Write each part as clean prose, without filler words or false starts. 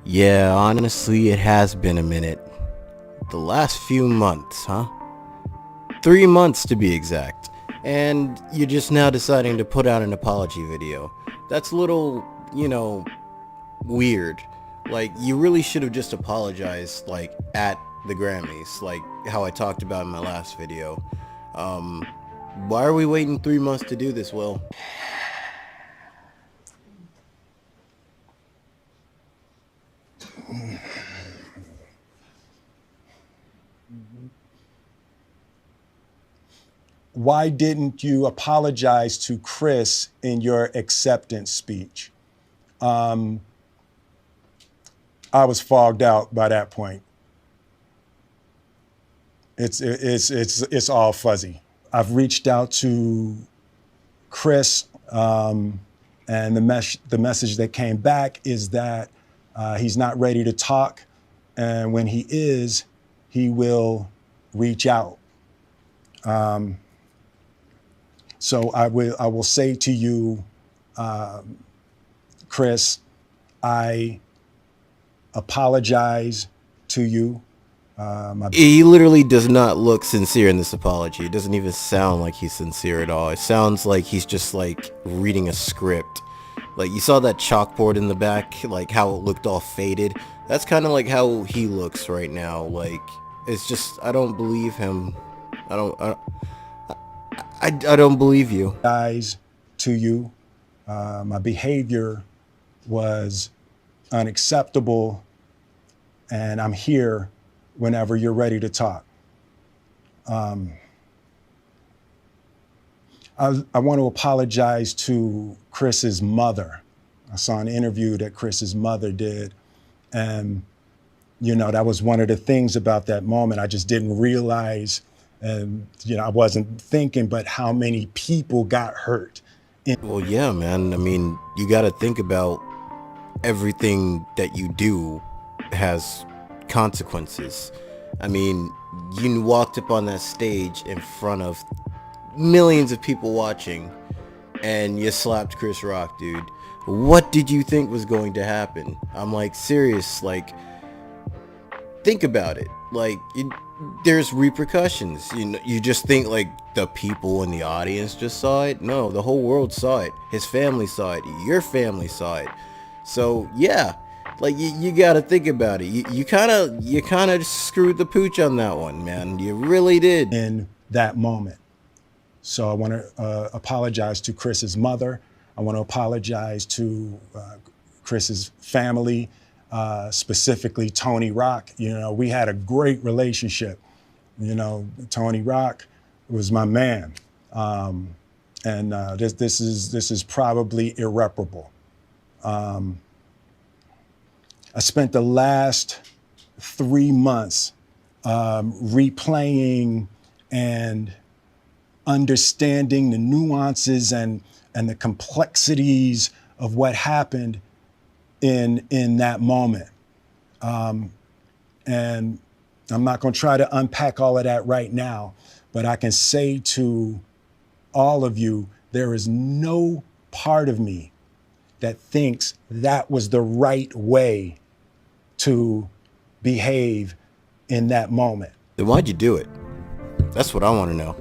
Yeah, honestly, it has been a minute. The last few months, huh? 3 months to be exact. And you're just now deciding to put out an apology video. That's a little, weird. Like, you really should have just apologized, like, at the Grammys, like how I talked about in my last video. Um, why are we waiting 3 months to do this, Will? Why didn't you apologize to Chris in your acceptance speech? I was fogged out by that point. It's all fuzzy. I've reached out to Chris, and the message that came back is that he's not ready to talk, and when he is, he will reach out. So I will say to you, Chris, I apologize to you. He literally does not look sincere in this apology. It doesn't even sound like he's sincere at all. It sounds like he's just like reading a script. Like, you saw that chalkboard in the back, like how it looked all faded. That's kind of like how he looks right now. Like, it's just, I don't believe him. I don't I, I don't believe you. Apologize to you. My behavior was unacceptable, and I'm here whenever you're ready to talk. I want to apologize to Chris's mother. I saw an interview that Chris's mother did, and that was one of the things about that moment. I just didn't realize, and I wasn't thinking, but how many people got hurt. Well, yeah, man. I mean, you got to think about everything that you do has consequences. I mean, you walked up on that stage in front of millions of people watching and you slapped Chris Rock, dude. What did you think was going to happen? I'm like, serious, like, think about it. Like, there's repercussions. You just think like the people in the audience just saw it. No, the whole world saw it. His family saw it. Your family saw it. So yeah, like you got to think about it. You kind of screwed the pooch on that one, man. You really did. In that moment. So I want to apologize to Chris's mother. I want to apologize to Chris's family, specifically Tony Rock. We had a great relationship. Tony Rock was my man, and this is probably irreparable. I spent the last 3 months replaying and understanding the nuances and the complexities of what happened in that moment. And I'm not going to try to unpack all of that right now, but I can say to all of you, there is no part of me that thinks that was the right way to behave in that moment. Then why'd you do it? That's what I want to know.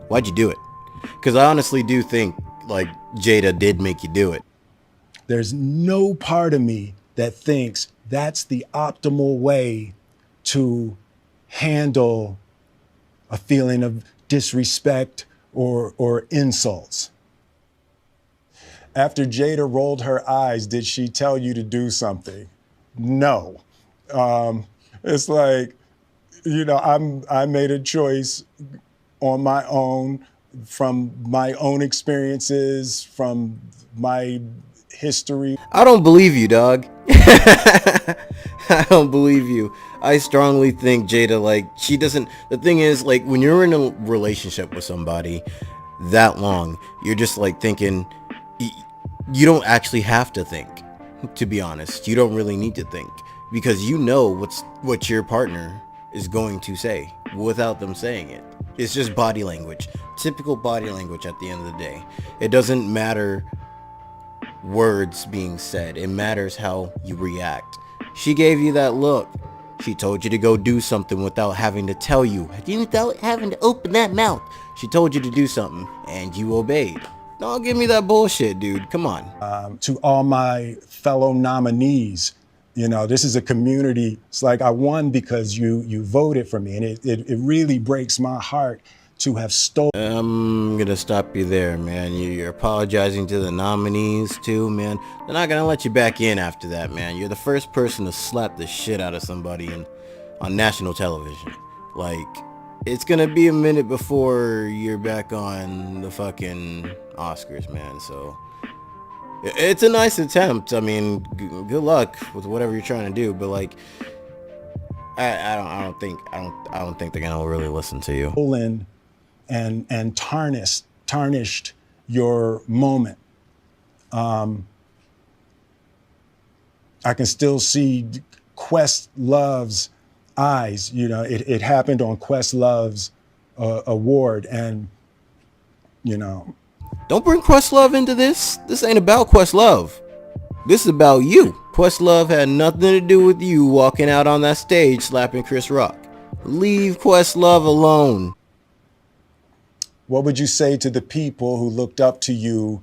Why'd you do it? Because I honestly do think like Jada did make you do it. There's no part of me that thinks that's the optimal way to handle a feeling of disrespect or insults. After Jada rolled her eyes, did she tell you to do something? No. It's like, I made a choice on my own, from my own experiences, from my history. I don't believe you, dog. I don't believe you. I strongly think Jada, like, she doesn't. The thing is, like, when you're in a relationship with somebody that long, you're just like thinking, you don't actually have to think, to be honest. You don't really need to think because you know what your partner is going to say without them saying it. It's just body language, typical body language at the end of the day. It doesn't matter words being said. It matters how you react. She gave you that look. She told you to go do something without having to tell you, without having to open that mouth. She told you to do something, and you obeyed. Don't give me that bullshit, dude. Come on. To all my fellow nominees, you know, this is a community. It's like I won because you voted for me, and it really breaks my heart to have stolen. I'm gonna stop you there, man. You're apologizing to the nominees too, man. They're not gonna let you back in after that, man. You're the first person to slap the shit out of somebody on national television. Like, it's gonna be a minute before you're back on the fucking Oscars, man. So it's a nice attempt. I mean, good luck with whatever you're trying to do, but like, I don't think they're gonna really listen to you. And tarnished your moment. I can still see Questlove's eyes. You know, it happened on Questlove's award, and you know. Don't bring Questlove into this. This ain't about Questlove. This is about you. Questlove had nothing to do with you walking out on that stage slapping Chris Rock. Leave Questlove alone. What would you say to the people who looked up to you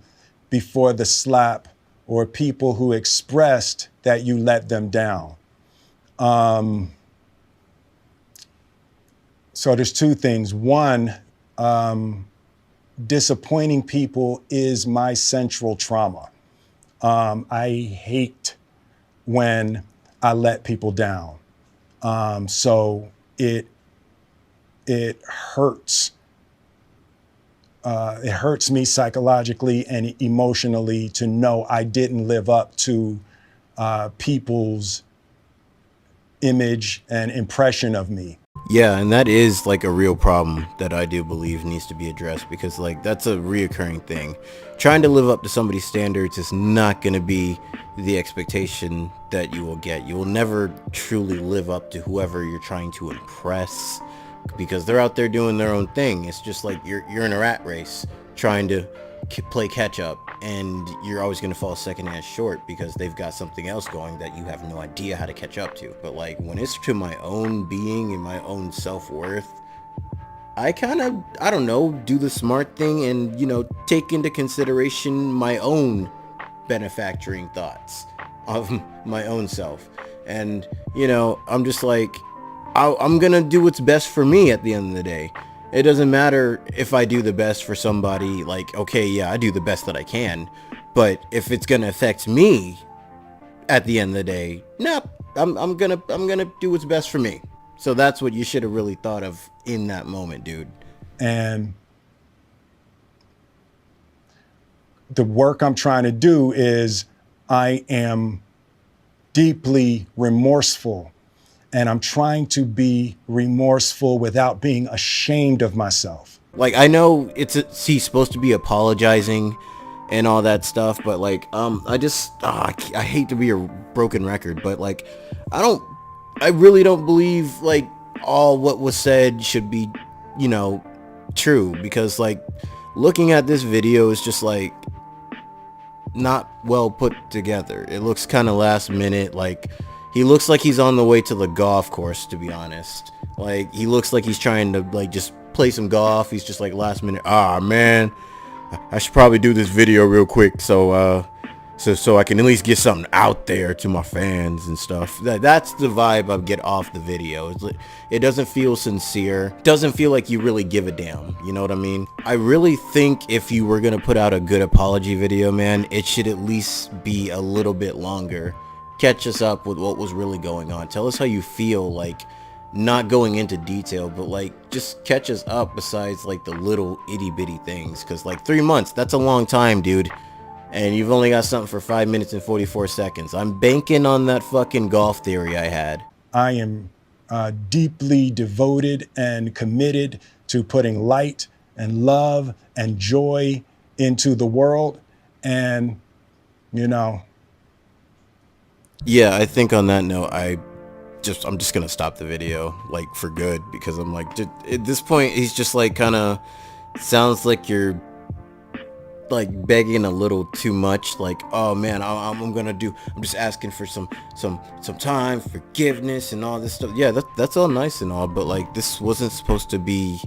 before the slap, or people who expressed that you let them down? So there's two things. One, disappointing people is my central trauma. I hate when I let people down. So it hurts. It hurts me psychologically and emotionally to know I didn't live up to people's image and impression of me. Yeah, and that is like a real problem that I do believe needs to be addressed, because like that's a reoccurring thing. Trying to live up to somebody's standards is not going to be the expectation that you will get. You will never truly live up to whoever you're trying to impress, because they're out there doing their own thing. It's just like you're in a rat race trying to play catch up, and you're always going to fall second and short because they've got something else going that you have no idea how to catch up to. But like when it's to my own being and my own self-worth, I kind of, I don't know, do the smart thing and, you know, take into consideration my own benefactoring thoughts of my own self. And, you know, I'm just like, I'm gonna do what's best for me at the end of the day. It doesn't matter if I do the best for somebody. Like, okay, yeah, I do the best that I can, but if it's gonna affect me at the end of the day, nope, I'm gonna do what's best for me. So that's what you should have really thought of in that moment, dude. And the work I'm trying to do is, I am deeply remorseful. And I'm trying to be remorseful without being ashamed of myself. Like, I know he's supposed to be apologizing and all that stuff, but like, I hate to be a broken record, but like, I really don't believe like all what was said should be, you know, true, because like looking at this video is just like not well put together. It looks kind of last minute. Like, he looks like he's on the way to the golf course, to be honest. Like, he looks like he's trying to, like, just play some golf. He's just, like, last minute, man, I should probably do this video real quick so I can at least get something out there to my fans and stuff. That's the vibe I get off the video. It doesn't feel sincere. It doesn't feel like you really give a damn. You know what I mean? I really think if you were going to put out a good apology video, man, it should at least be a little bit longer. Catch us up with what was really going on. Tell us how you feel, like, not going into detail, but like just catch us up besides like the little itty bitty things, because like 3 months, that's a long time, dude, and you've only got something for 5 minutes and 44 seconds. I'm banking on that fucking golf theory I had. I am deeply devoted and committed to putting light and love and joy into the world, and you know. Yeah, I think on that note, I'm just gonna stop the video, like, for good, because I'm like, at this point, he's just like kind of sounds like you're like begging a little too much. Like, oh man, I'm just asking for some time, forgiveness, and all this stuff. Yeah, that's all nice and all, but like this wasn't supposed to be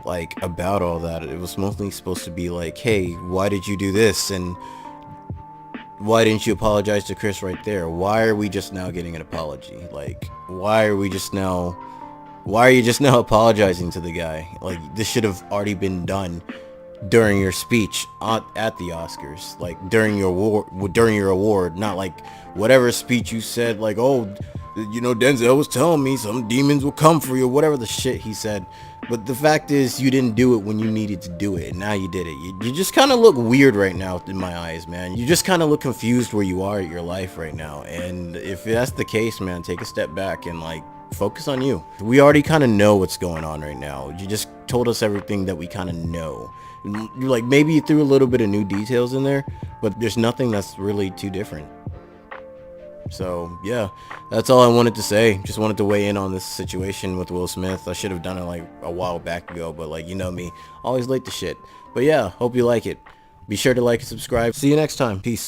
like about all that. It was mostly supposed to be like, hey, why did you do this, and why didn't you apologize to Chris right there? Why are we just now getting an apology? Like, why are you just now apologizing to the guy? Like, this should have already been done during your speech at the Oscars, like during your award, not like whatever speech you said, like, oh, you know, Denzel was telling me some demons will come for you, whatever the shit he said. But the fact is, you didn't do it when you needed to do it, and now you did it. You just kind of look weird right now in my eyes, man. You just kind of look confused where you are at your life right now. And if that's the case, man, take a step back and like focus on you. We already kind of know what's going on right now. You just told us everything that we kind of know. You're like, maybe you threw a little bit of new details in there, but there's nothing that's really too different. So yeah, that's all I wanted to say. Just wanted to weigh in on this situation with Will Smith. I should have done it like a while back ago, but like, you know me, always late to shit. But yeah, hope you like it. Be sure to like and subscribe. See you next time. Peace.